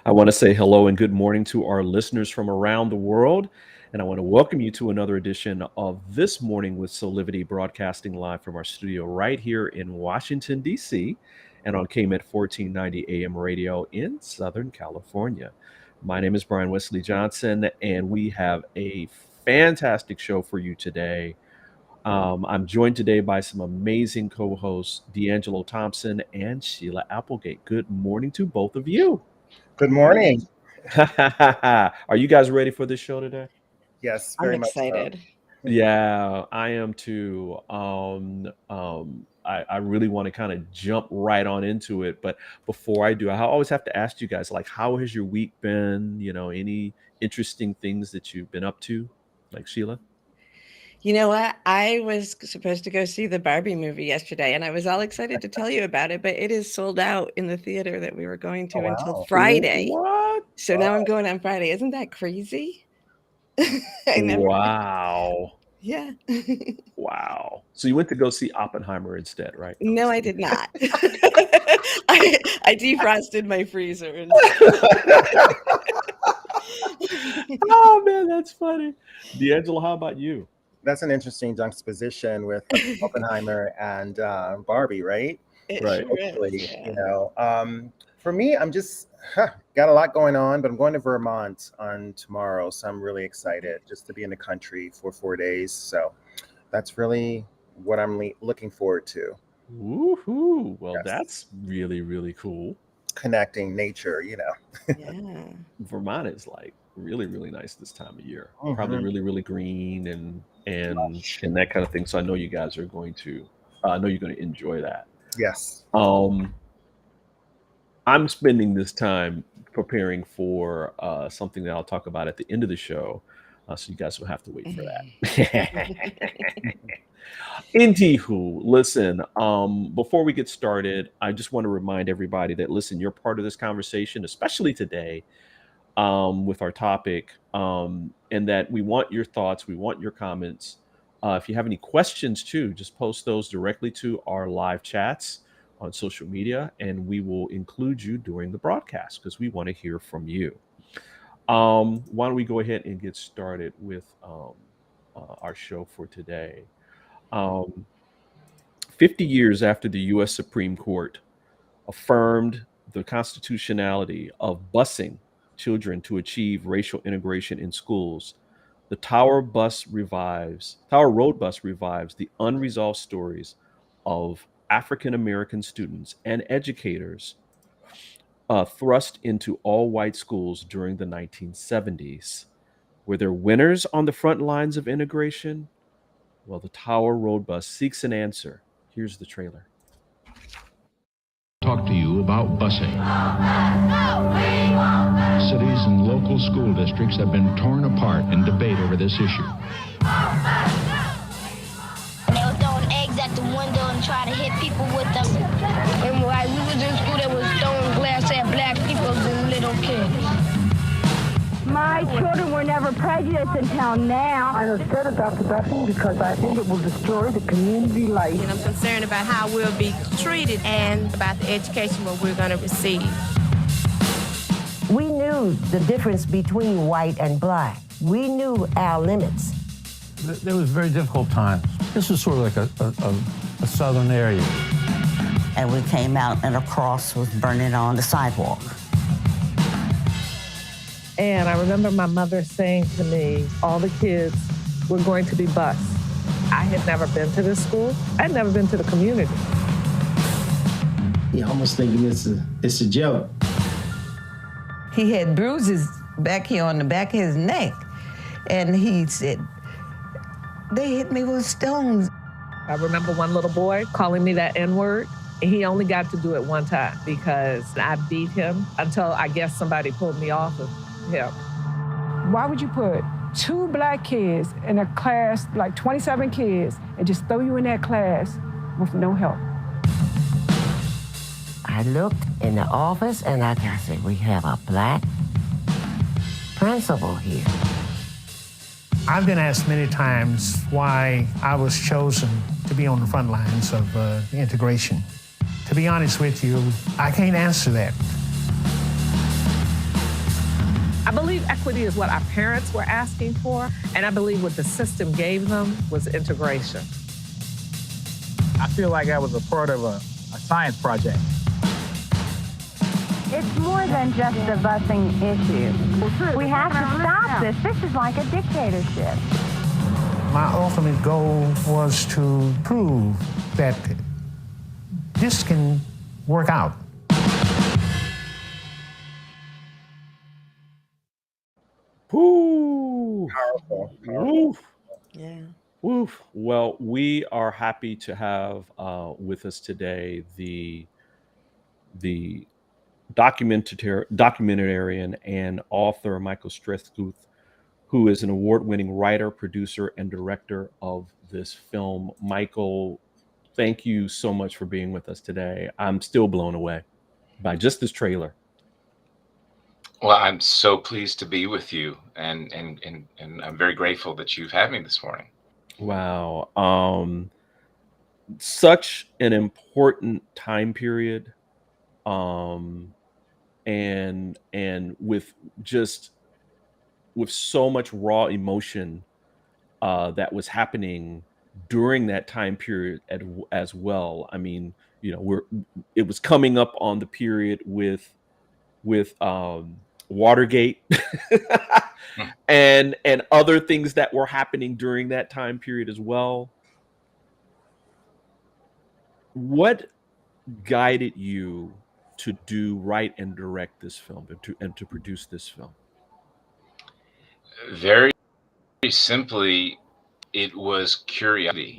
I want to say hello and good morning to our listeners from around the world. And I want to welcome you to another edition of This Morning with Soulivity, broadcasting live from our studio right here in Washington, D.C., and on KMET 1490 AM radio in Southern California. My name is Brian Westley Johnson, and we have a fantastic show for you today. I'm joined today by some amazing co-hosts, Thompson and Sheila Applegate. Good morning to both of you. Good morning. Are you guys ready for this show today? Yes, I'm very much excited. Yeah, I am too. I really want to kind of jump right on into it, but before I do, I always have to ask you guys, like, how has your week been? Any interesting things that you've been up to, like Sheila? You know what? I was supposed to go see the Barbie movie yesterday, and I was all excited to tell you about it, but it is sold out in the theater that we were going to Oh, until wow. Friday. What? So now I'm going on Friday. Isn't that crazy? I never. Wow. Yeah. Wow. So you went to go see Oppenheimer instead, right? No, I did not. I defrosted my freezer. Oh, man, that's funny. D'Angelo, how about you? That's an interesting juxtaposition with Oppenheimer and Barbie, right? Right. Hopefully, Yeah. For me, I'm just got a lot going on, but I'm going to Vermont on tomorrow, so I'm really excited just to be in the country for 4 days. So that's really what I'm looking forward to. Woohoo! Well, Yes. that's really, really cool. Connecting nature, Yeah. Vermont is like really, really nice this time of year. Mhm. Probably really, really green and Lush. that kind of thing. So I know you guys are going to. I know you're going to enjoy that. Yes. I'm spending this time preparing for something that I'll talk about at the end of the show. So you guys will have to wait for that. Anywho, listen, before we get started, I just want to remind everybody that, listen, you're part of this conversation, especially today with our topic, and that we want your thoughts, we want your comments. If you have any questions too, just post those directly to our live chats on social media, and we will include you during the broadcast because we want to hear from you. Why don't we go ahead and get started with our show for today? 50 years after the U.S. Supreme Court affirmed the constitutionality of busing children to achieve racial integration in schools, the Tower Road Bus revives the unresolved stories of African American students and educators thrust into all-white schools during the 1970s. Were there winners on the front lines of integration? Well, the Tower Road Bus seeks an answer. Here's the trailer. Talk to you about busing. Cities and local school districts have been torn apart in debate over this issue. They were throwing eggs at the window and trying to hit people with them. And while we was in school, they was throwing glass at black people and little kids. My children were never prejudiced until now. I'm upset about the busing because I think it will destroy the community life. And I'm concerned about how we'll be treated and about the education what we're going to receive. We knew the difference between white and black. We knew our limits. There was very difficult times. This was sort of like a southern area. And we came out and a cross was burning on the sidewalk. And I remember my mother saying to me, all the kids were going to be bused. I had never been to this school. I'd never been to the community. You're almost thinking it's a joke. He had bruises back here on the back of his neck. And he said, they hit me with stones. I remember one little boy calling me that N-word. And he only got to do it one time because I beat him until I guess somebody pulled me off of him. Why would you put 2 black kids in a class, like 27 kids, and just throw you in that class with no help? I looked in the office and I said, we have a black principal here. I've been asked many times why I was chosen to be on the front lines of integration. To be honest with you, I can't answer that. I believe equity is what our parents were asking for, and I believe what the system gave them was integration. I feel like I was a part of a science project. It's more than just a busing issue. We have to stop this. This is like a dictatorship. My ultimate goal was to prove that this can work out. Woo! Powerful. Woof. Yeah. Woof. Well, we are happy to have with us today the documentarian and author Michael STREISSGUTH, who is an award-winning writer, producer, and director of this film. Michael, thank you so much for being with us today. I'm still blown away by just this trailer. Well, I'm so pleased to be with you, and I'm very grateful that you've had me this morning. Wow. Such an important time period. And with so much raw emotion that was happening during that time period as well. I mean, you know, it was coming up on the period with Watergate and other things that were happening during that time period as well. What guided you to write and direct this film and to produce this film? Very simply, it was curiosity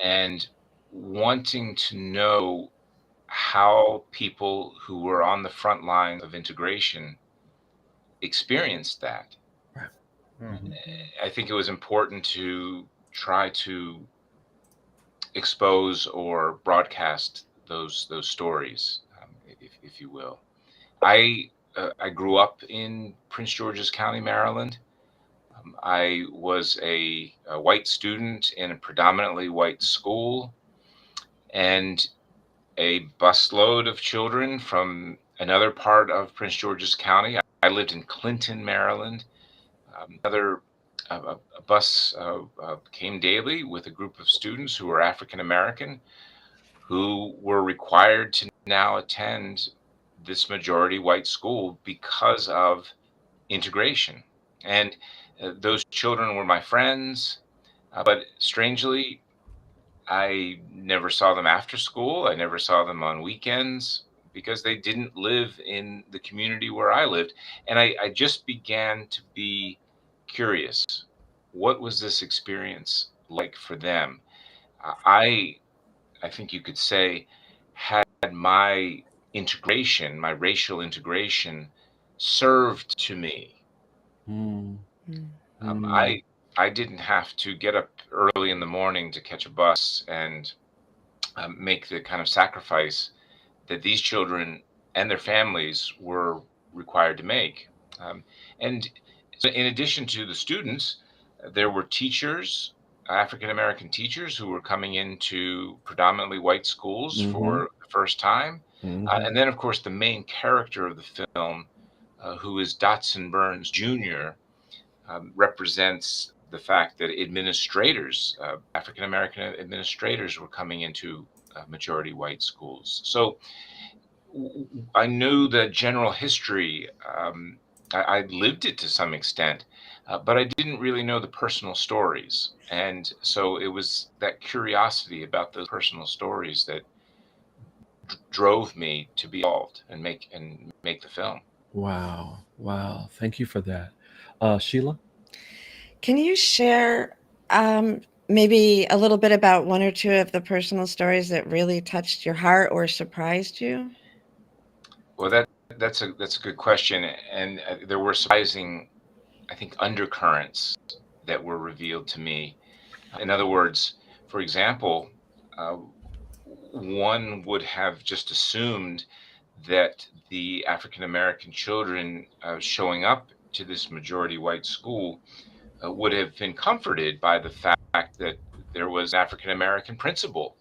and wanting to know how people who were on the front lines of integration experienced that. Mm-hmm. I think it was important to try to expose or broadcast those stories, if you will. I grew up in Prince George's County, Maryland. I was a white student in a predominantly white school, and a busload of children from another part of Prince George's County. I lived in Clinton, Maryland. A bus came daily with a group of students who were African American, who were required to now attend this majority white school because of integration. And those children were my friends, but strangely, I never saw them after school. I never saw them on weekends because they didn't live in the community where I lived. And I just began to be curious. What was this experience like for them? I think you could say, had my integration, my racial integration, served to me. I didn't have to get up early in the morning to catch a bus and make the kind of sacrifice that these children and their families were required to make. And so in addition to the students, there were teachers, African American teachers, who were coming into predominantly white schools for the first time. And then, of course, the main character of the film, who is Dotson Burns Jr., represents the fact that administrators, African American administrators, were coming into majority white schools. So I knew the general history. I lived it to some extent, but I didn't really know the personal stories. And so it was that curiosity about those personal stories that drove me to be involved and make the film. Wow. Thank you for that. Sheila? Can you share maybe a little bit about one or two of the personal stories that really touched your heart or surprised you? Well, that's a good question, and there were surprising, I think, undercurrents that were revealed to me. In other words, for example, one would have just assumed that the African American children showing up to this majority white school would have been comforted by the fact that there was an African American principal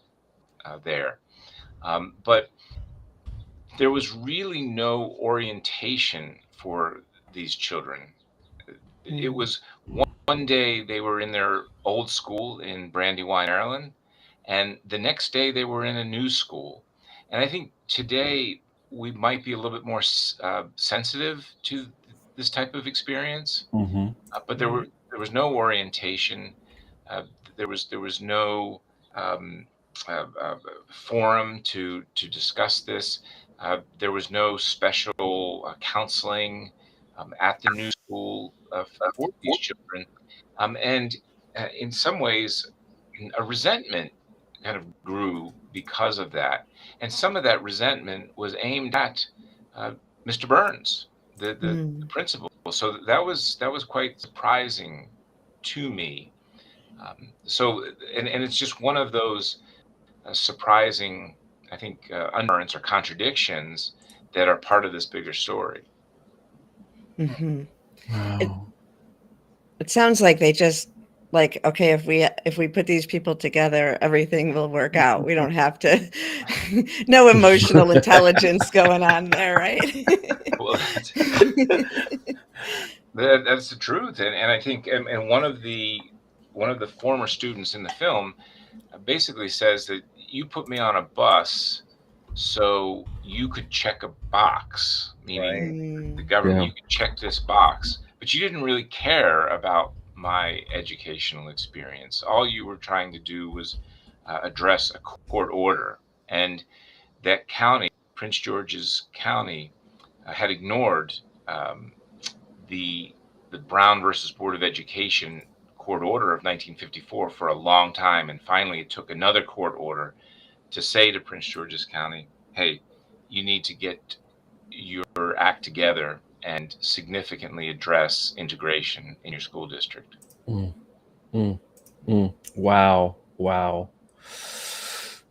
there. But there was really no orientation for these children. It was one day they were in their old school in Brandywine, Maryland, and the next day they were in a new school. And I think today we might be a little bit more sensitive to this type of experience. But there was no orientation. There was no forum to discuss this. There was no special counseling at the new school for these children, and in some ways, a resentment kind of grew because of that. And some of that resentment was aimed at Mr. Burns, the principal. So that was quite surprising to me. So it's just one of those surprising, I think, undercurrents or contradictions that are part of this bigger story. Wow. It sounds like they just like, okay, if we put these people together, everything will work out. We don't have to no emotional intelligence going on there, right? Well, that's the truth. And I think and one of the former students in the film basically says that you put me on a bus so you could check a box, meaning the government, you could check this box, but you didn't really care about my educational experience. All you were trying to do was address a court order. And that county, Prince George's County, had ignored the Brown versus Board of Education court order of 1954 for a long time. And finally, it took another court order to say to Prince George's County, hey, you need to get your act together and significantly address integration in your school district. Wow.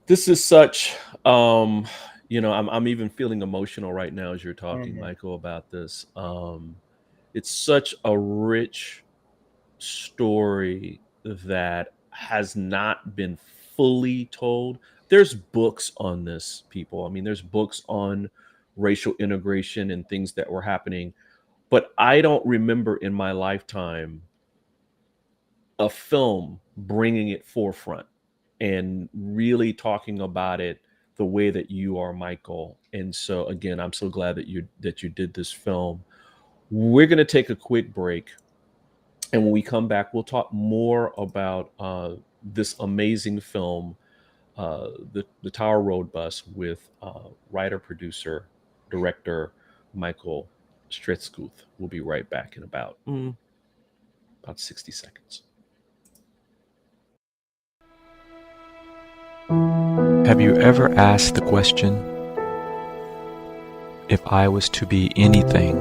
This is such, I'm even feeling emotional right now as you're talking, Michael, about this. It's such a rich story that has not been fully told. There's books on this, people. I mean, there's books on racial integration and things that were happening, but I don't remember in my lifetime a film bringing it forefront and really talking about it the way that you are, Michael. And so again, I'm so glad that you did this film. We're going to take a quick break. And when we come back, we'll talk more about this amazing film, the Tower Road Bus, with writer, producer, director Michael STREISSGUTH. We'll be right back in about 60 seconds. Have you ever asked the question, if I was to be anything,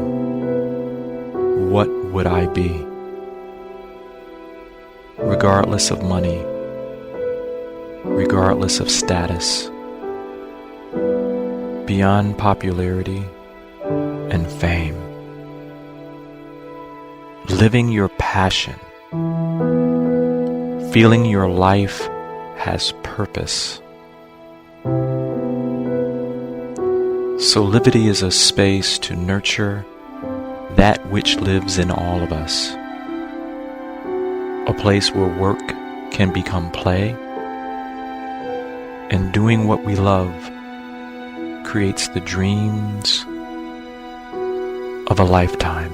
what would I be? Regardless of money, regardless of status, beyond popularity and fame, living your passion, feeling your life has purpose. Soulivity is a space to nurture that which lives in all of us. A place where work can become play, and doing what we love creates the dreams of a lifetime.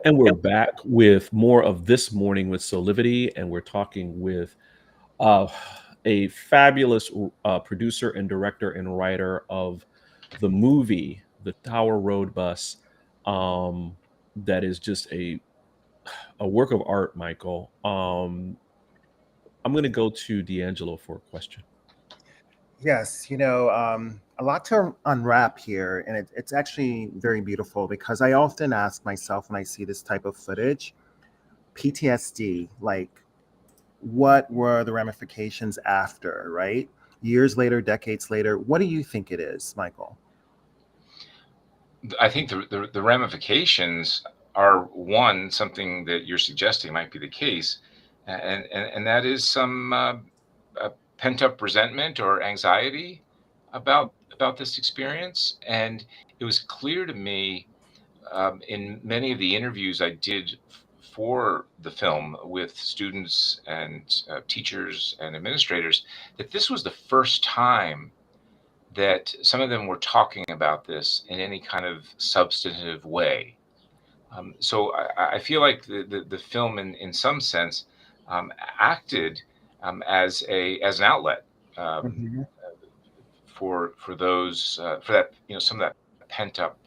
And we're back with more of This Morning with Soulivity, and we're talking with a fabulous producer and director and writer of the movie, The Tower Road Bus, that is just a work of art, Michael. I'm going to go to D'Angelo for a question. Yes, a lot to unwrap here, and it's actually very beautiful, because I often ask myself when I see this type of footage, PTSD, like, what were the ramifications after, right? Years later, decades later, what do you think it is, Michael? I think the ramifications are, one, something that you're suggesting might be the case, and that is some pent-up resentment or anxiety about this experience. And it was clear to me in many of the interviews I did for the film with students and teachers and administrators that this was the first time that some of them were talking about this in any kind of substantive way. So I feel like the film, in some sense, acted as an outlet Mhm. for those for that, some of that pent up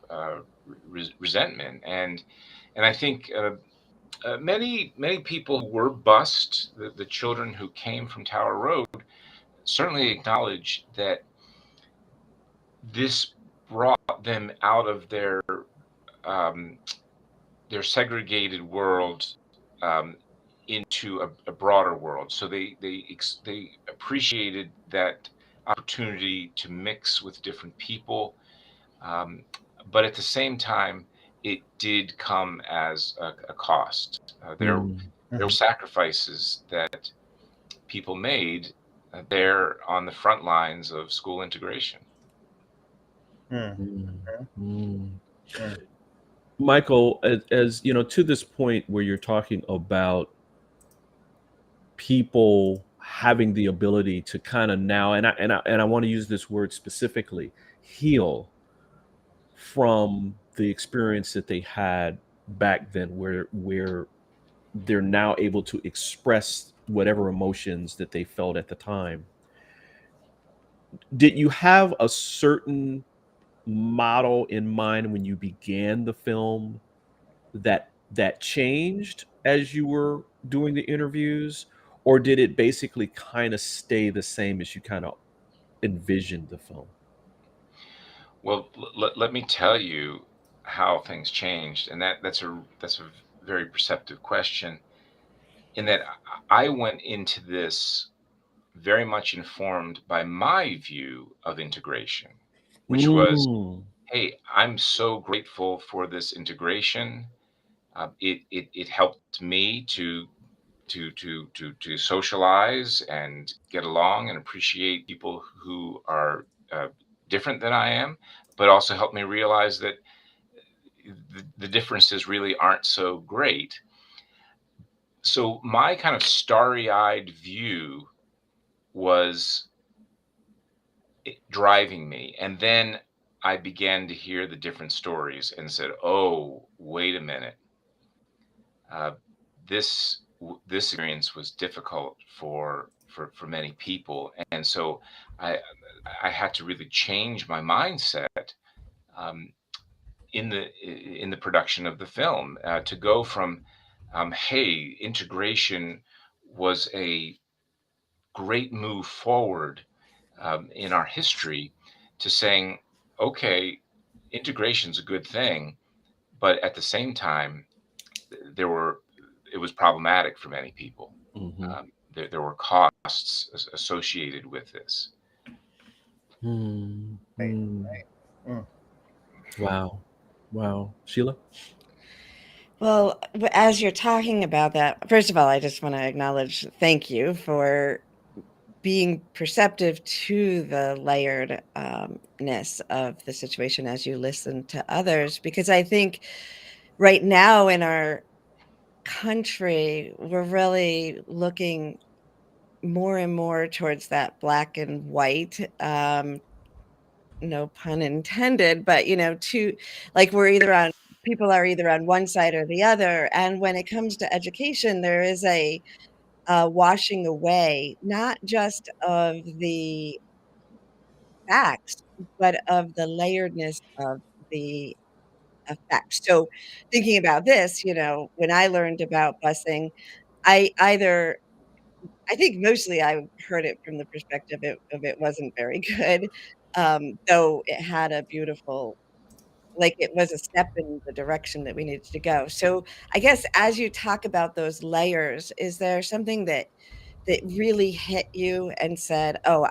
resentment. And I think many people who were bused, the children who came from Tower Road, certainly acknowledge that this brought them out of um, their segregated world into a broader world. So they appreciated that opportunity to mix with different people, but at the same time, it did come as a cost. There were sacrifices that people made there on the front lines of school integration. Michael, as you know, to this point where you're talking about people having the ability to kind of now, and I want to use this word specifically, heal from the experience that they had back then, where they're now able to express whatever emotions that they felt at the time. Did you have a certain model in mind when you began the film that changed as you were doing the interviews, or did it basically kind of stay the same as you kind of envisioned the film? Well, let me tell you how things changed, and that's a very perceptive question. In that I went into this very much informed by my view of integration, which was, hey, I'm so grateful for this integration. It helped me to socialize and get along and appreciate people who are different than I am, but also helped me realize that the differences really aren't so great. So my kind of starry-eyed view was driving me. And then I began to hear the different stories and said, "Oh, wait a minute. Uh, this experience was difficult for many people." And so I I had to really change my mindset um, in the production of the film to go from, hey, integration was a great move forward in our history, to saying, okay, integration's a good thing, but at the same time, there were it was problematic for many people. There were costs associated with this. Wow, Sheila. Well, as you're talking about that, first of all, I just want to acknowledge, thank you for being perceptive to the layeredness of the situation as you listen to others, because I think right now in our country, we're really looking more and more towards that black and white, no pun intended, but to like people are either on one side or the other. And when it comes to education, there is a washing away, not just of the facts, but of the layeredness of the effects. So thinking about this, when I learned about busing, I either I think mostly I heard it from the perspective of it wasn't very good, though it had a beautiful, like, it was a step in the direction that we needed to go. So I guess as you talk about those layers, is there something that really hit you and said, "Oh,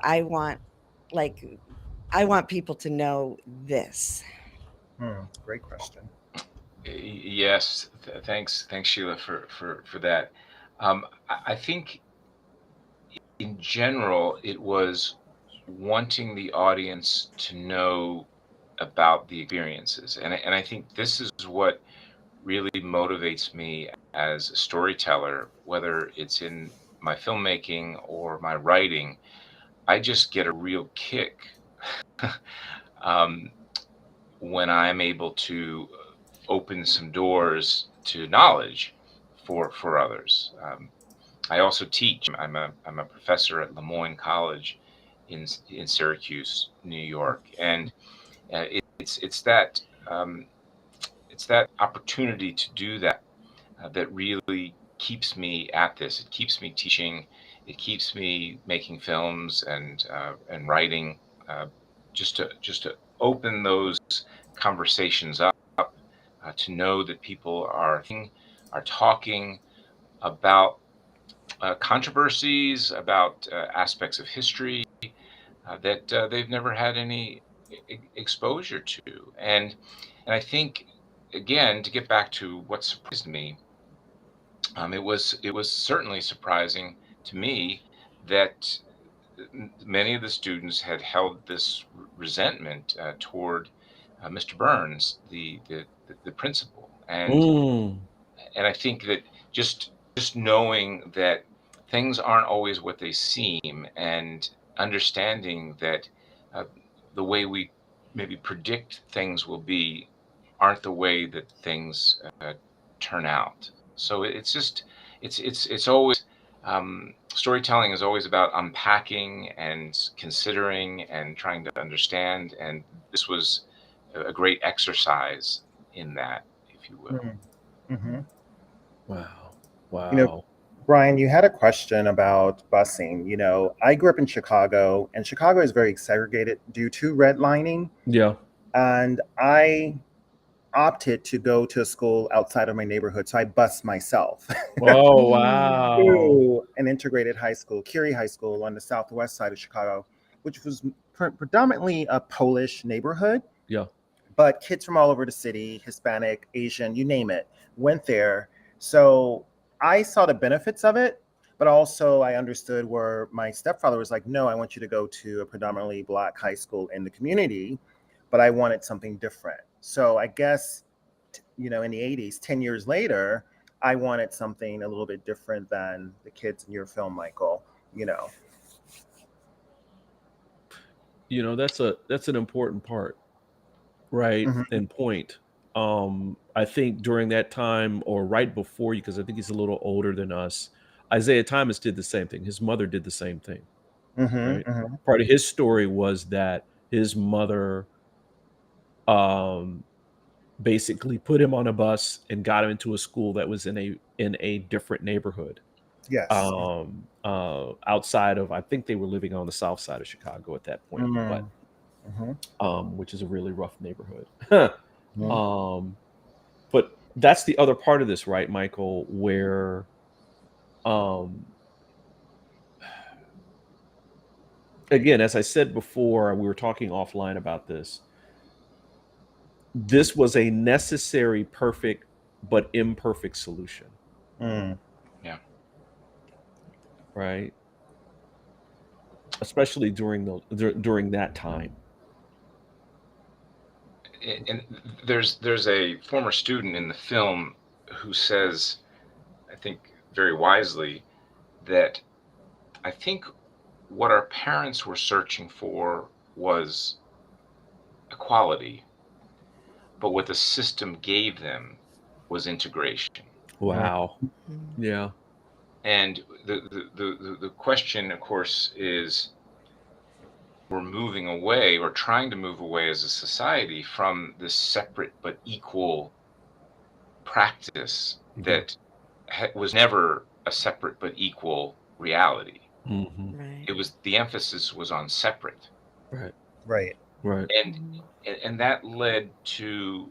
like, I want people to know this"? Great question. Yes, thanks, Sheila, for that. I think in general, it was wanting the audience to know about the experiences. And I think this is what really motivates me as a storyteller, whether it's in my filmmaking or my writing. I just get a real kick when I'm able to open some doors to knowledge for others. I also teach. I'm a professor at Lemoyne College in Syracuse, New York, and it's that opportunity to do that that really keeps me at this. It keeps me teaching. It keeps me making films and writing. Just to open those conversations up, to know that people are talking about controversies, about aspects of history that they've never had any exposure to. And I think, again, to get back to what surprised me, it was certainly surprising to me that many of the students had held this resentment toward Mr. Burns, the principal, and I think that just knowing that things aren't always what they seem, and understanding that the way we maybe predict things will be aren't the way that things turn out. So it's always storytelling is always about unpacking and considering and trying to understand, and this was a great exercise in that, if you will. Mm-hmm. Wow. Brian, you had a question about busing. I grew up in Chicago, and Chicago is very segregated due to redlining. Yeah. And I opted to go to a school outside of my neighborhood, so I bused myself. Oh, wow. To an integrated high school, Curie High School, on the southwest side of Chicago, which was predominantly a Polish neighborhood. Yeah. But kids from all over the city, Hispanic, Asian, you name it, went there. So I saw the benefits of it, but also I understood where my stepfather was like, no, I want you to go to a predominantly Black high school in the community, but I wanted something different. So I guess, in the 80s, 10 years later, I wanted something a little bit different than the kids in your film, Michael, That's an important part, right? Mhm. And point. I think during that time, or right before you, because I think he's a little older than us, Isaiah Thomas did the same thing. His mother did the same thing, right? Part of his story was that his mother basically put him on a bus and got him into a school that was in a different neighborhood. Yes. Outside of, I think they were living on the south side of Chicago at that point, but which is a really rough neighborhood. But that's the other part of this, right, Michael, where again, as I said before, we were talking offline about this. This was a necessary, perfect, but imperfect solution. Yeah. Right. Especially during that time. And there's a former student in the film who says, I think very wisely, that I think what our parents were searching for was equality, but what the system gave them was integration. Wow. Yeah. And the question, of course, is, we're moving away, or trying to move away as a society, from this separate but equal practice that was never a separate but equal reality. Right. It was, the emphasis was on separate. Right. And that led to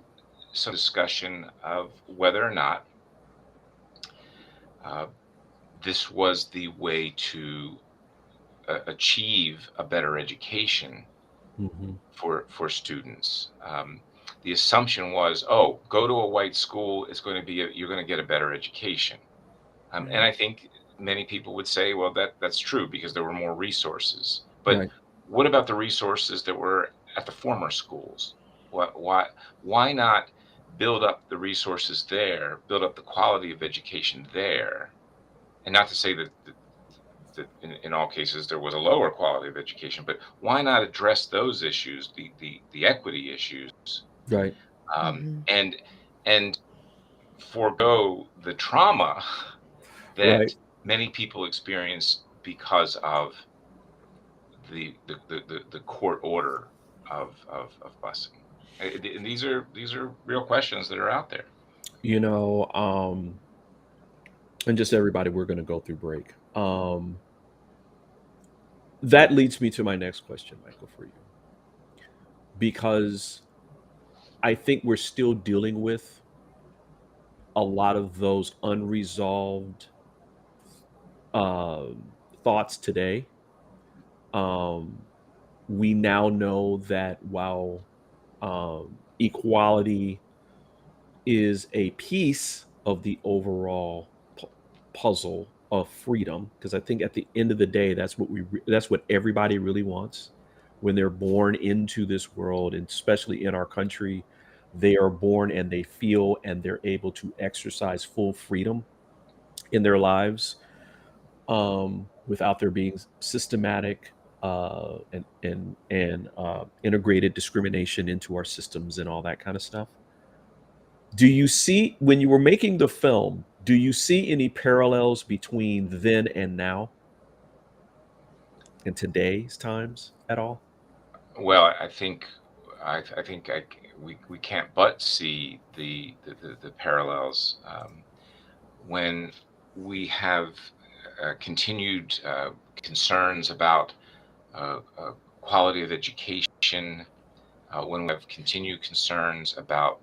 some discussion of whether or not this was the way to achieve a better education for students. The assumption was, go to a white school, you're going to get a better education. And I think many people would say, well, that's true because there were more resources. But Right. what about the resources that were at the former schools? Why not build up the resources there, build up the quality of education there? And not to say that in all cases there was a lower quality of education, but why not address those issues, the equity issues, Right. and forego the trauma that Right. many people experience because of the court order of busing. And these are real questions that are out there. You know, and just everybody, we're going to go through break. That leads me to my next question, Michael, for you, because I think we're still dealing with a lot of those unresolved thoughts today. We now know that while equality is a piece of the overall puzzle of freedom, because I think at the end of the day, that's what everybody really wants when they're born into this world, and especially in our country, they are born and they feel and they're able to exercise full freedom in their lives, without there being systematic and integrated discrimination into our systems and all that kind of stuff. Do you see, when you were making the film, do you see any parallels between then and now, in today's times at all? Well, I think we can't but see the parallels when we have continued concerns about quality of education, when we have continued concerns about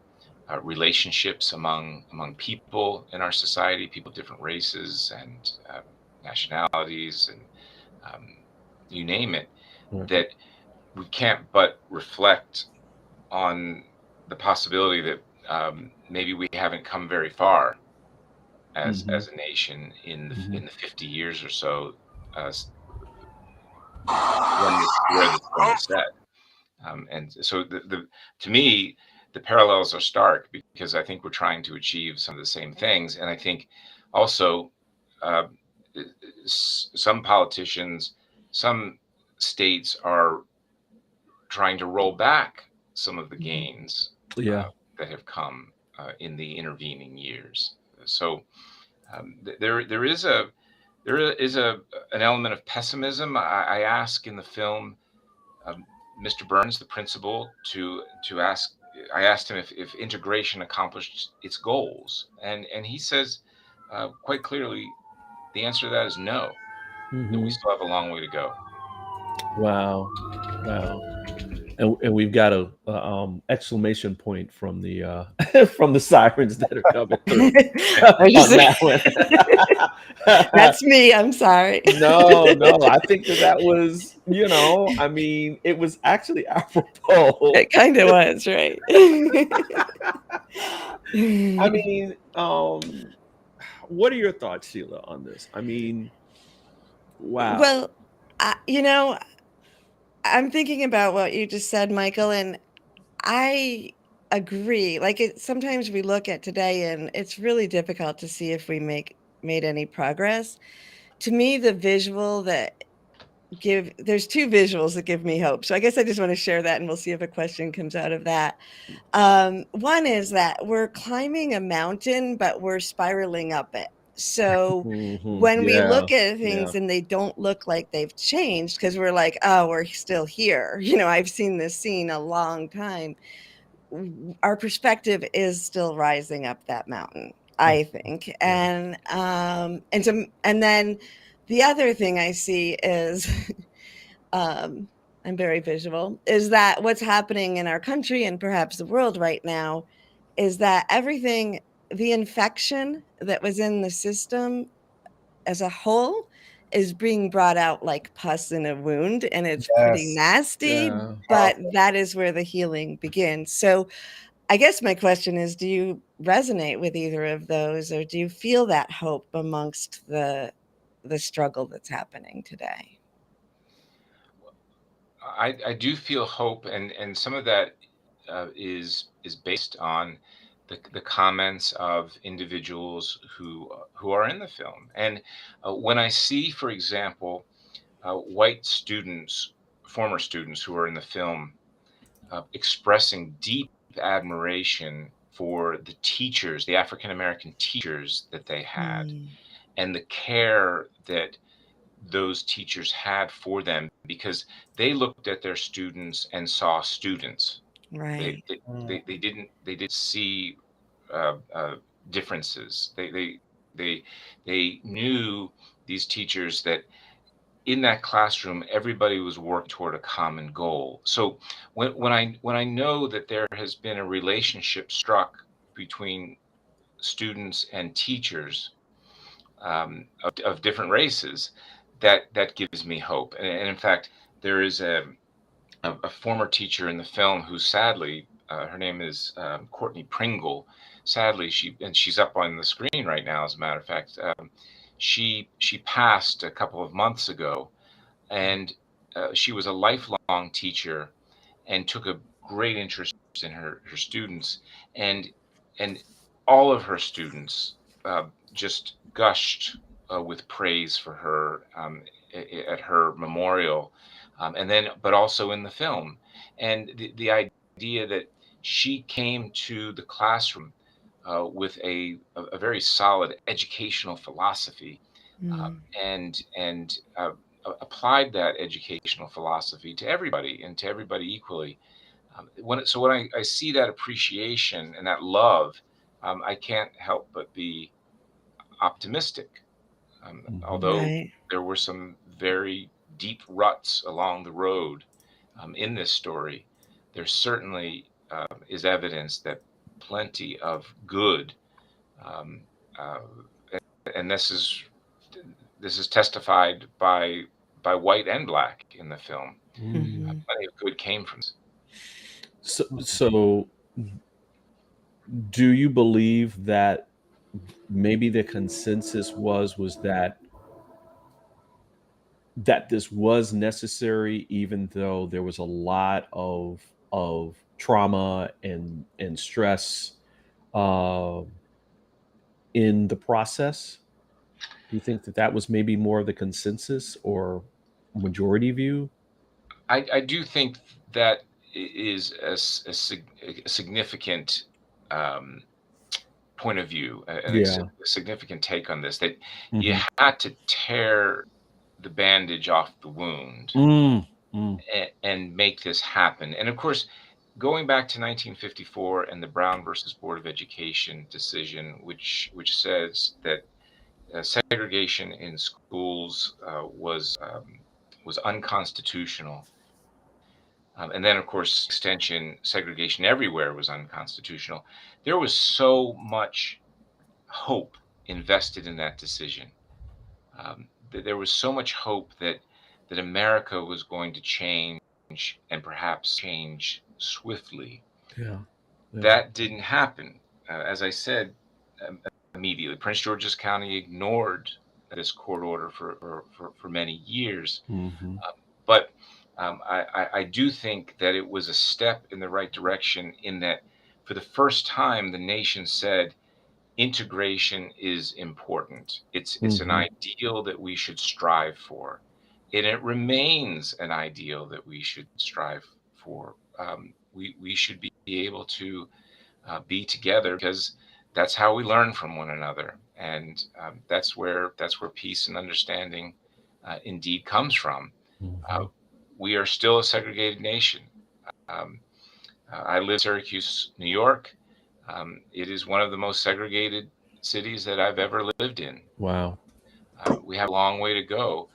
relationships among people in our society, people of different races and nationalities, and you name it, that we can't but reflect on the possibility that maybe we haven't come very far as a nation in the 50 years or so where this film is set. And so to me, the parallels are stark, because I think we're trying to achieve some of the same things. And I think also some politicians, some states are trying to roll back some of the gains that have come in the intervening years. So there is an element of pessimism. I ask in the film Mr. Burns, the principal, I asked him if integration accomplished its goals, and he says quite clearly the answer to that is no. That we still have a long way to go. Wow. And we've got a exclamation point from the from the sirens that are coming through on that one. That's me. I'm sorry. No, I think that was, I mean, it was actually apropos. It kind of was, right? I mean, what are your thoughts, Sheila, on this? I mean, wow. Well, I'm thinking about what you just said, Michael, and I agree. Like, sometimes we look at today and it's really difficult to see if we made any progress. To me, the visual that there's two visuals that give me hope. So I guess I just want to share that, and we'll see if a question comes out of that. One is that we're climbing a mountain, but we're spiraling up it. So when we look at things and they don't look like they've changed, because we're like, oh, we're still here. I've seen this scene a long time. Our perspective is still rising up that mountain, I think. And then the other thing I see is, I'm very visual, is that what's happening in our country and perhaps the world right now is that everything, the infection that was in the system as a whole, is being brought out like pus in a wound, and it's pretty nasty, but that is where the healing begins. So I guess my question is, do you resonate with either of those, or do you feel that hope amongst the the struggle that's happening today? I do feel hope, and some of that is based on the comments of individuals who are in the film. And when I see, for example, white students, former students who are in the film, expressing deep admiration for the teachers, the African American teachers that they had, and the care that those teachers had for them, because they looked at their students and saw students. Right. They didn't see differences. They knew, these teachers, that in that classroom everybody was working toward a common goal. So when I know that there has been a relationship struck between students and teachers, of different races, that gives me hope. And in fact, there is a former teacher in the film who sadly, her name is Courtney Pringle. Sadly, she's up on the screen right now. As a matter of fact, she passed a couple of months ago, and she was a lifelong teacher and took a great interest in her students, and all of her students just gushed with praise for her at her memorial, and then, but also in the film. And the idea that she came to the classroom with a very solid educational philosophy, and applied that educational philosophy to everybody, and to everybody equally. When I see that appreciation and that love, I can't help but be optimistic. Although Right. there were some very deep ruts along the road in this story, there certainly is evidence that plenty of good, um, uh, and this is testified by white and black in the film. Plenty of good came from this. So do you believe that maybe the consensus was that this was necessary, even though there was a lot of trauma and stress uh, in the process? Do you think that that was maybe more of the consensus or majority view? I do think that is a significant um, point of view, and a Yeah. significant take on this, that you Mhm. had to tear the bandage off the wound Mm. and make this happen. And of course, going back to 1954 and the Brown versus Board of Education decision, which says that segregation in schools was unconstitutional. And then, of course, extension, segregation everywhere was unconstitutional. There was so much hope invested in that decision. There was so much hope that America was going to change, and perhaps change swiftly. Yeah. That didn't happen. As I said, immediately, Prince George's County ignored this court order for many years. Mhm. But I do think that it was a step in the right direction, in that for the first time, the nation said integration is important. It's an ideal that we should strive for. And it remains an ideal that we should strive for. We should be able to be together, because that's how we learn from one another. And that's where peace and understanding indeed comes from. We are still a segregated nation. I live in Syracuse, New York. It is one of the most segregated cities that I've ever lived in. Wow. We have a long way to go,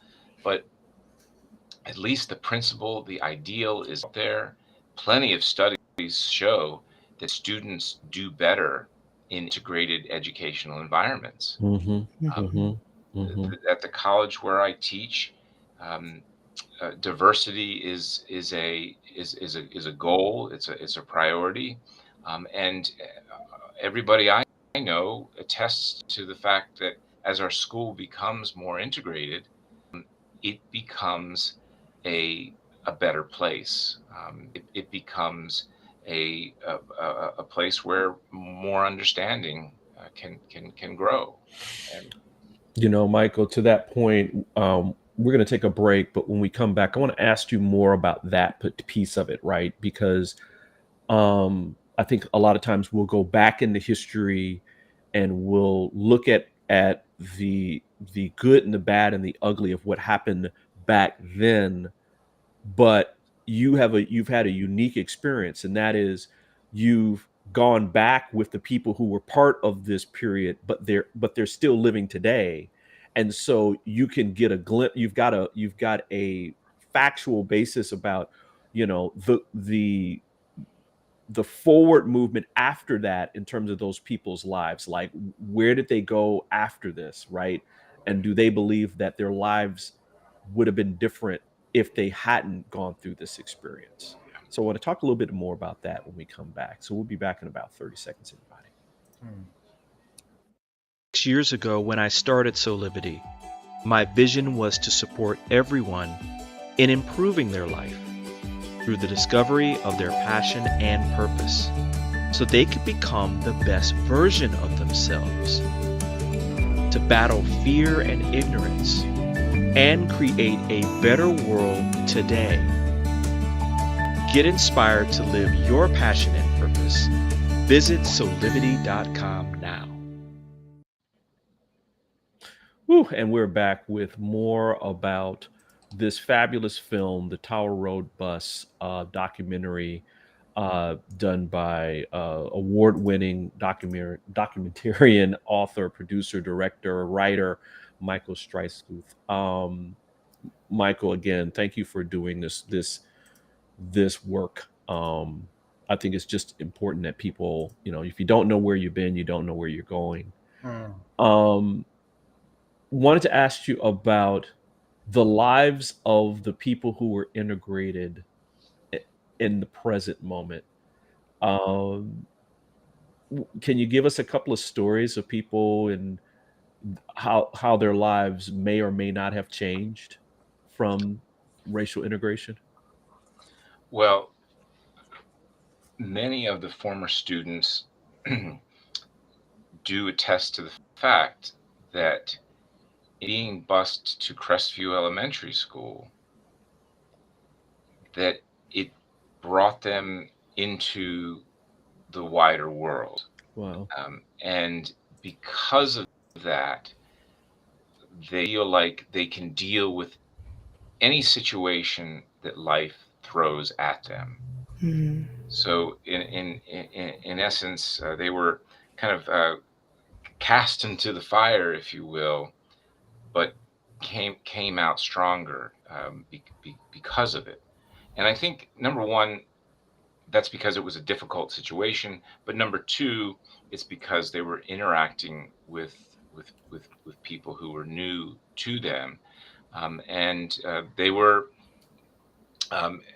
but at least the principle, the ideal is out there. Plenty of studies show that students do better in integrated educational environments. At the college where I teach, diversity is a goal. It's a priority, and everybody I know attests to the fact that as our school becomes more integrated, it becomes a better place. It becomes a place where more understanding can grow. And You know, Michael, to that point, we're going to take a break, but when we come back, I want to ask you more about that piece of it, right? Because I think a lot of times we'll go back into history and we'll look at the good and the bad and the ugly of what happened back then. But you've had a unique experience, and that is you've gone back with the people who were part of this period, but they're still living today. And so you can get a glimpse, you've got a factual basis about, you know, the forward movement after that in terms of those people's lives. Like, where did they go after this, right? And do they believe that their lives would have been different if they hadn't gone through this experience? So I want to talk a little bit more about that when we come back. So we'll be back in about 30 seconds, everybody. 6 years ago, when I started Soulivity, my vision was to support everyone in improving their life through the discovery of their passion and purpose, so they could become the best version of themselves, to battle fear and ignorance, and create a better world today. Get inspired to live your passion and purpose. Visit Soulivity.com now. Woo, and we're back with more about this fabulous film, The Tower Road Bus documentary, done by award-winning documentarian, author, producer, director, writer, Michael STREISSGUTH. Michael, again, thank you for doing this work. I think it's just important that people, you know, if you don't know where you've been, you don't know where you're going. Wanted to ask you about the lives of the people who were integrated in the present moment. Can you give us a couple of stories of people and how their lives may or may not have changed from racial integration? well, many of the former students do attest to the fact that being bused to Crestview Elementary School, that it brought them into the wider world. Wow. And because of that, they feel like they can deal with any situation that life throws at them. Mhm. So in essence, they were kind of cast into the fire, if you will, but came out stronger because of it. And I think, number one, that's because it was a difficult situation. But number two, it's because they were interacting with people who were new to them, and they were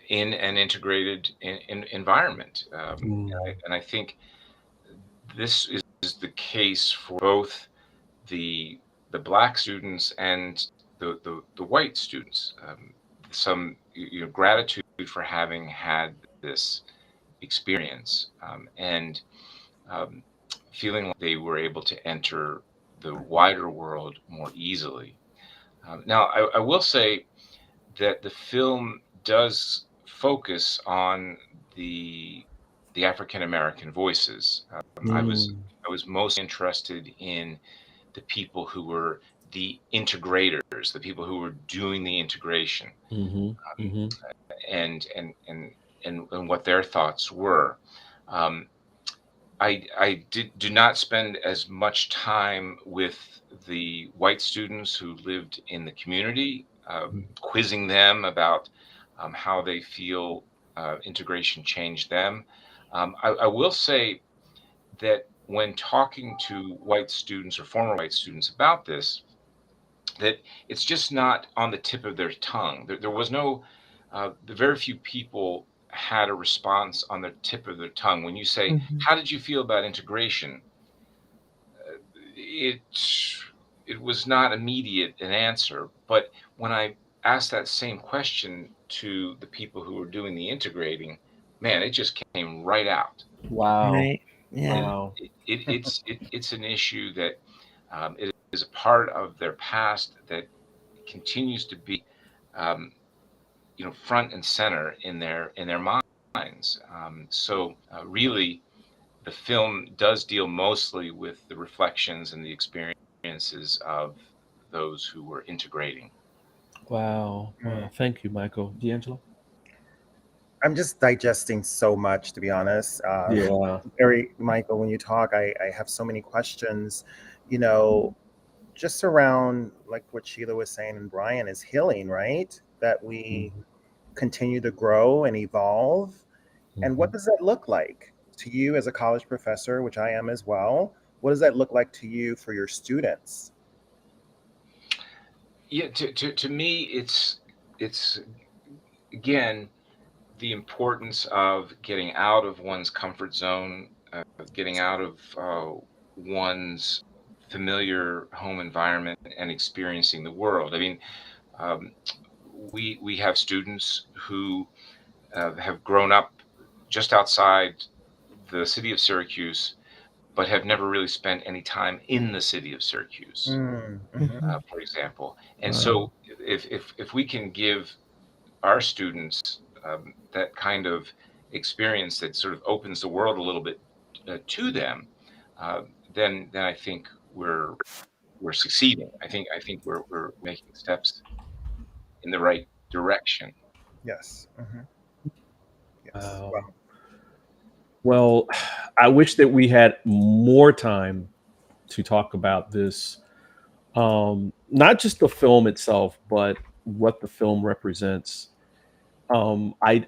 in an integrated environment. And I think this is the case for both the Black students and the white students. Some gratitude for having had this experience, and feeling like they were able to enter the wider world more easily. Now, I will say that the film does focus on the African American voices. I was most interested in the people who were the integrators, the people who were doing the integration, and what their thoughts were. I do not spend as much time with the white students who lived in the community, quizzing them about how they feel integration changed them. I will say that when talking to white students or former white students about this, that it's just not on the tip of their tongue. There was no, very few people had a response on the tip of their tongue. When you say, how did you feel about integration? it was not immediate an answer. But when I asked that same question to the people who were doing the integrating, man, it just came right out. Wow. Right. Yeah. Wow. It's an issue that it is a part of their past that continues to be, front and center in their minds. Really, the film does deal mostly with the reflections and the experiences of those who were integrating. Wow. Wow. Thank you, Michael. D'Angelo? I'm just digesting so much, to be honest. Yeah. Michael, when you talk, I have so many questions, just around like what Sheila was saying and Brian is healing, right? That we continue to grow and evolve. And what does that look like to you as a college professor, which I am as well? What does that look like to you for your students? Yeah, to me, it's again the importance of getting out of one's comfort zone, getting out of one's familiar home environment and experiencing the world. I mean, we have students who have grown up just outside the city of Syracuse, but have never really spent any time in the city of Syracuse, for example. And so if we can give our students that kind of experience that sort of opens the world a little bit to them, then I think we're succeeding. I think we're making steps in the right direction. Yes. Yes. Wow. Wow. Well, I wish that we had more time to talk about this. Not just the film itself, but what the film represents. I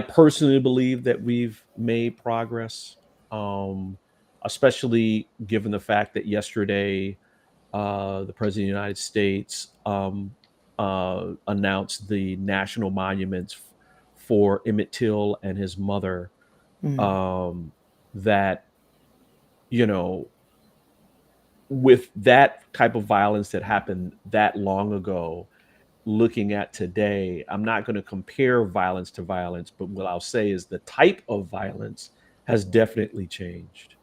personally believe that we've made progress, especially given the fact that yesterday the President of the United States announced the national monuments for Emmett Till and his mother. That, with that type of violence that happened that long ago, looking at today, I'm not going to compare violence to violence, but what I'll say is the type of violence has definitely changed.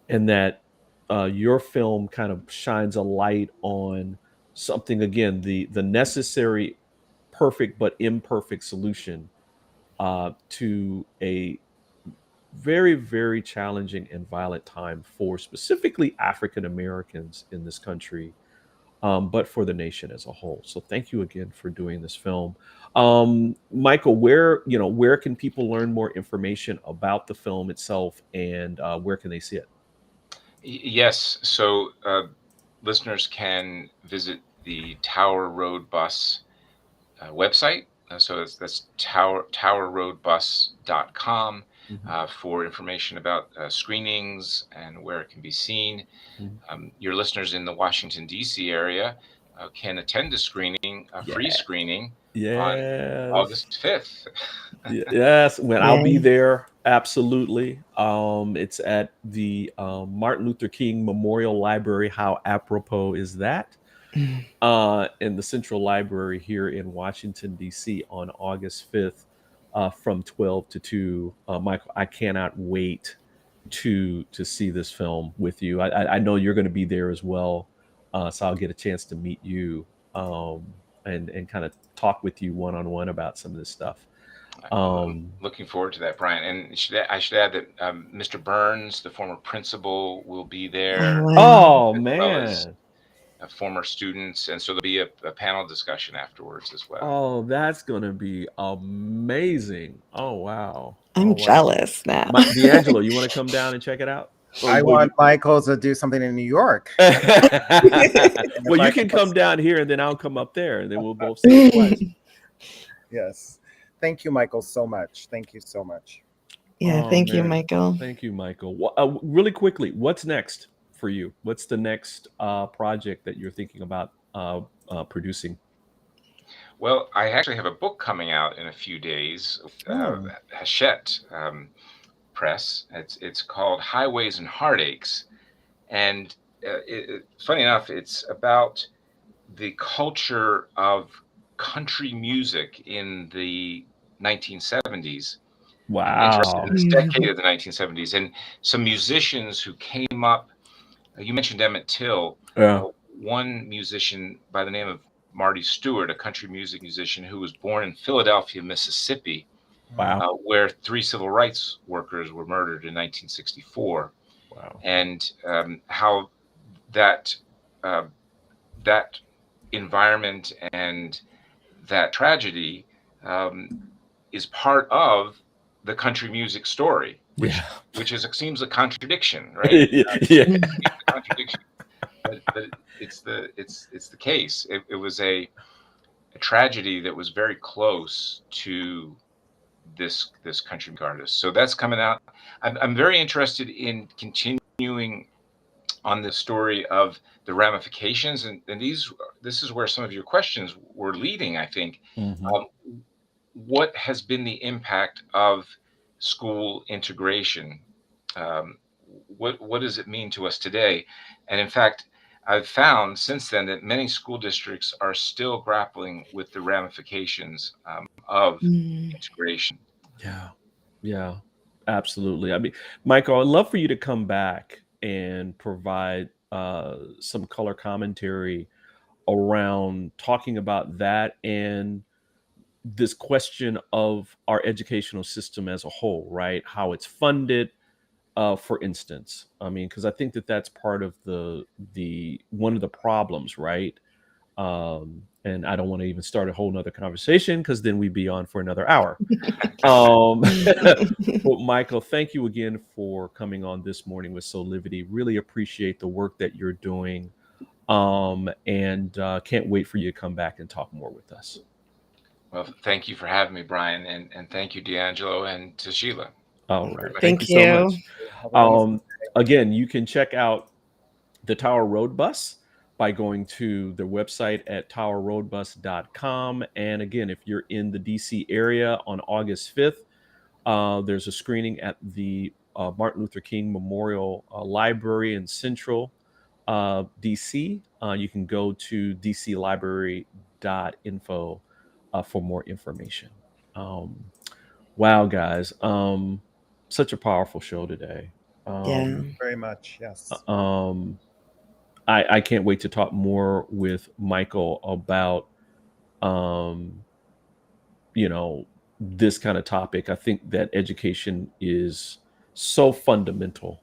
And that your film kind of shines a light on something, again, the necessary perfect but imperfect solution to a very, very challenging and violent time for specifically African Americans in this country, but for the nation as a whole. So thank you again for doing this film. Michael, where can people learn more information about the film itself, and where can they see it? Yes, so listeners can visit the Tower Road Bus website. So that's towerroadbus.com for information about screenings and where it can be seen. Your listeners in the Washington, D.C. area can attend a screening, a free screening on August 5th. Yes, when I'll be there, absolutely. It's at the Martin Luther King Memorial Library. How apropos is that? In the Central Library here in Washington, D.C. on August 5th from 12 to 2. Michael, I cannot wait to see this film with you. I know you're going to be there as well, so I'll get a chance to meet you and kind of talk with you one-on-one about some of this stuff. Looking forward to that, Brian. And I should add that Mr. Burns, the former principal, will be there. Oh, man. Former students, and so there'll be a panel discussion afterwards as well. Oh, that's gonna be amazing. Oh, wow. I'm jealous now. D'Angelo, you want to come down and check it out? I want Michael to do something in New York. Well, you can come down here and then I'll come up there and then we'll both see it twice. Yes. Thank you, Michael, so much. Thank you so much. Yeah, thank you, Michael. Thank you, Michael. Really quickly, what's next for you? What's the next project that you're thinking about producing? Well, I actually have a book coming out in a few days. Hachette Press. It's called Highways and Heartaches, and funny enough, it's about the culture of country music in the 1970s. Wow. In this decade of the 1970s, and some musicians who came up. You mentioned Emmett Till. Yeah. One musician by the name of Marty Stewart, a country music musician who was born in Philadelphia, Mississippi, Wow. where 3 civil rights workers were murdered in 1964. Wow. And how that that environment and that tragedy is part of the country music story, which seems a contradiction, right? Yeah. A contradiction, but it's the case. It was a tragedy that was very close to this country music artist. So that's coming out. I'm very interested in continuing on the story of the ramifications, and this is where some of your questions were leading, I think. What has been the impact of school integration? What does it mean to us today? And in fact, I've found since then that many school districts are still grappling with the ramifications of integration. Yeah, absolutely. I mean, Michael, I'd love for you to come back and provide some color commentary around talking about that and this question of our educational system as a whole, right? How it's funded, for instance. I mean, because I think that that's part of the one of the problems, right? And I don't want to even start a whole nother conversation because then we'd be on for another hour. But Michael, thank you again for coming on this morning with Soulivity. Really appreciate the work that you're doing. And can't wait for you to come back and talk more with us. Well, thank you for having me, Brian, and thank you, D'Angelo, and to Sheila. All right. Thank you so you. much. Again, you can check out the Tower Road Bus by going to their website at towerroadbus.com. And again, if you're in the DC area on August 5th, there's a screening at the Martin Luther King Memorial Library in Central DC. You can go to dclibrary.info for more information. Wow, guys. Such a powerful show today. Very much, yes. I can't wait to talk more with Michael about, this kind of topic. I think that education is so fundamental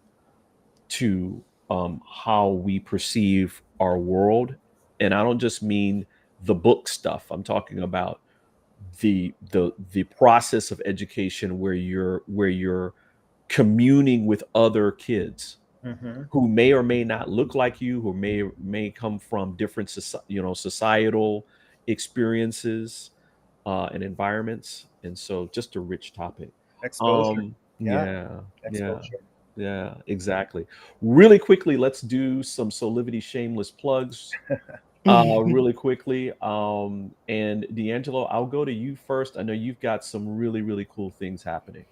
to how we perceive our world. And I don't just mean the book stuff. I'm talking about the process of education where you're communing with other kids who may or may not look like you, who may come from different societal experiences and environments. And so just a rich topic. Exposure. Exposure. Yeah, exactly. Really quickly, let's do some Soulivity shameless plugs really quickly. And D'Angelo, I'll go to you first. I know you've got some really, really cool things happening.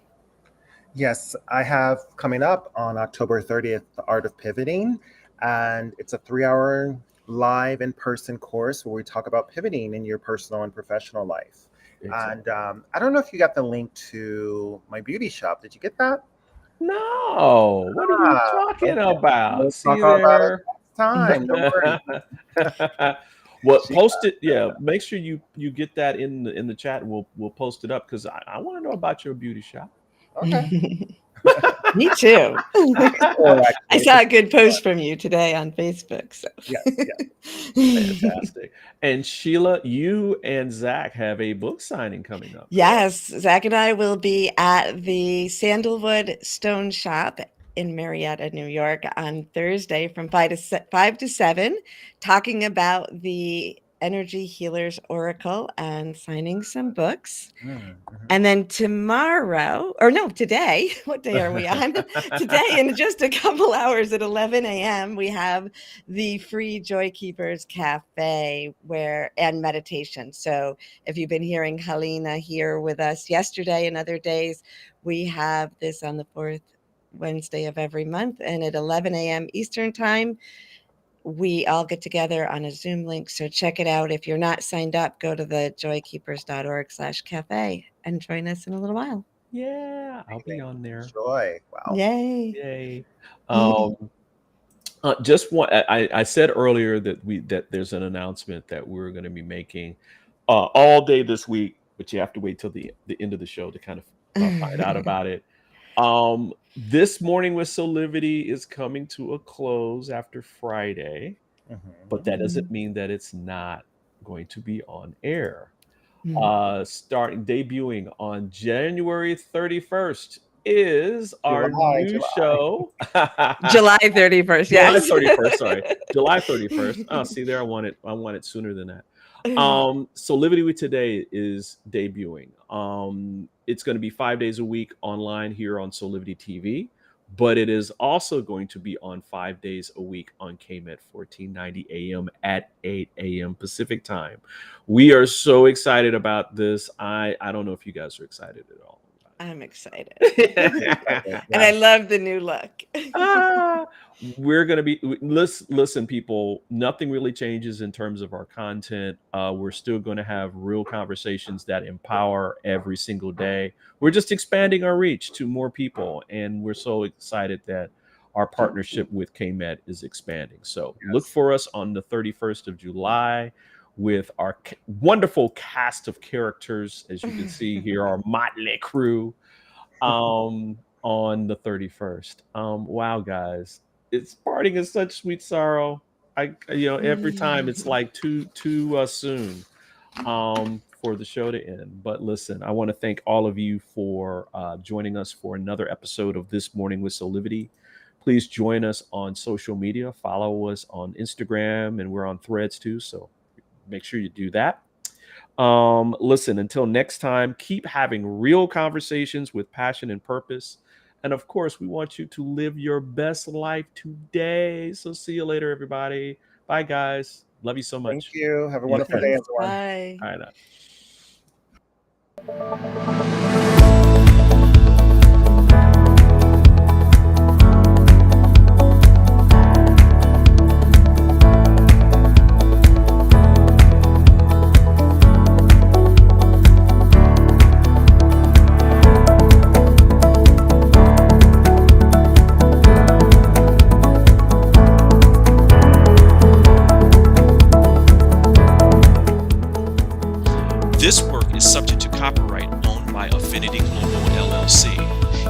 Yes, I have coming up on October 30th, The Art of Pivoting. And it's a 3-hour live in-person course where we talk about pivoting in your personal and professional life. Exactly. And I don't know if you got the link to my beauty shop. Did you get that? No. What are you talking about? We'll talk about it next time. Don't worry. Well, post it. Yeah, make sure you get that in the chat. We'll post it up because I want to know about your beauty shop. Okay. Me too. I saw a good post from you today on Facebook. So Fantastic. And Sheila, you and Zach have a book signing coming up. Yes, Zach and I will be at the Sandalwood Stone Shop in Marietta, New York on Thursday from 5 to 7, talking about the Energy Healers Oracle and signing some books. And then today, what day are we on? Today, in just a couple hours at 11 a.m., we have the free Joy Keepers Cafe and meditation. So if you've been hearing Helena here with us yesterday and other days, we have this on the 4th Wednesday of every month and at 11 a.m. Eastern time. we all get together on a Zoom link. So check it out. If you're not signed up, go to the joykeepers.org/cafe and join us in a little while. Yeah, I'll be on there. Joy. Wow. Yay. Yay. Just one, I said earlier that there's an announcement that we're going to be making all day this week, but you have to wait till the end of the show to kind of find out about it. This Morning with Soulivity is coming to a close after Friday, but that doesn't mean that it's not going to be on air. Debuting on January 31st is our new show. July 31st. Yes. July 31st. Sorry, July 31st. Oh, see there, I want it sooner than that. Soulivity with Today is debuting. It's going to be 5 days a week online here on Soulivity TV, but it is also going to be on 5 days a week on KMET 1490 AM at 8 a.m. Pacific time. We are so excited about this. I don't know if you guys are excited at all. I'm excited. And I love the new look. We're going to be, listen, people, nothing really changes in terms of our content. We're still going to have real conversations that empower every single day. We're just expanding our reach to more people. And we're so excited that our partnership with KMET is expanding. So look for us on the 31st of July with our wonderful cast of characters, as you can see here, our motley crew, on the 31st. Wow, guys, parting is such sweet sorrow. Every time it's like too soon for the show to end. But listen, I want to thank all of you for joining us for another episode of This Morning with Soulivity. Please join us on social media. Follow us on Instagram, and we're on Threads too. So make sure you do that. Listen, until next time, keep having real conversations with passion and purpose. And of course, we want you to live your best life today. So see you later, everybody. Bye, guys. Love you so much. Thank you. Have a wonderful day, everyone. Bye. All right. This work is subject to copyright owned by Affinity Global LLC.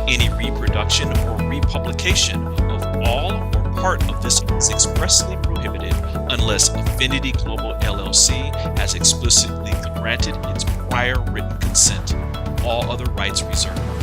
Any reproduction or republication of all or part of this is expressly prohibited unless Affinity Global LLC has explicitly granted its prior written consent. All other rights reserved.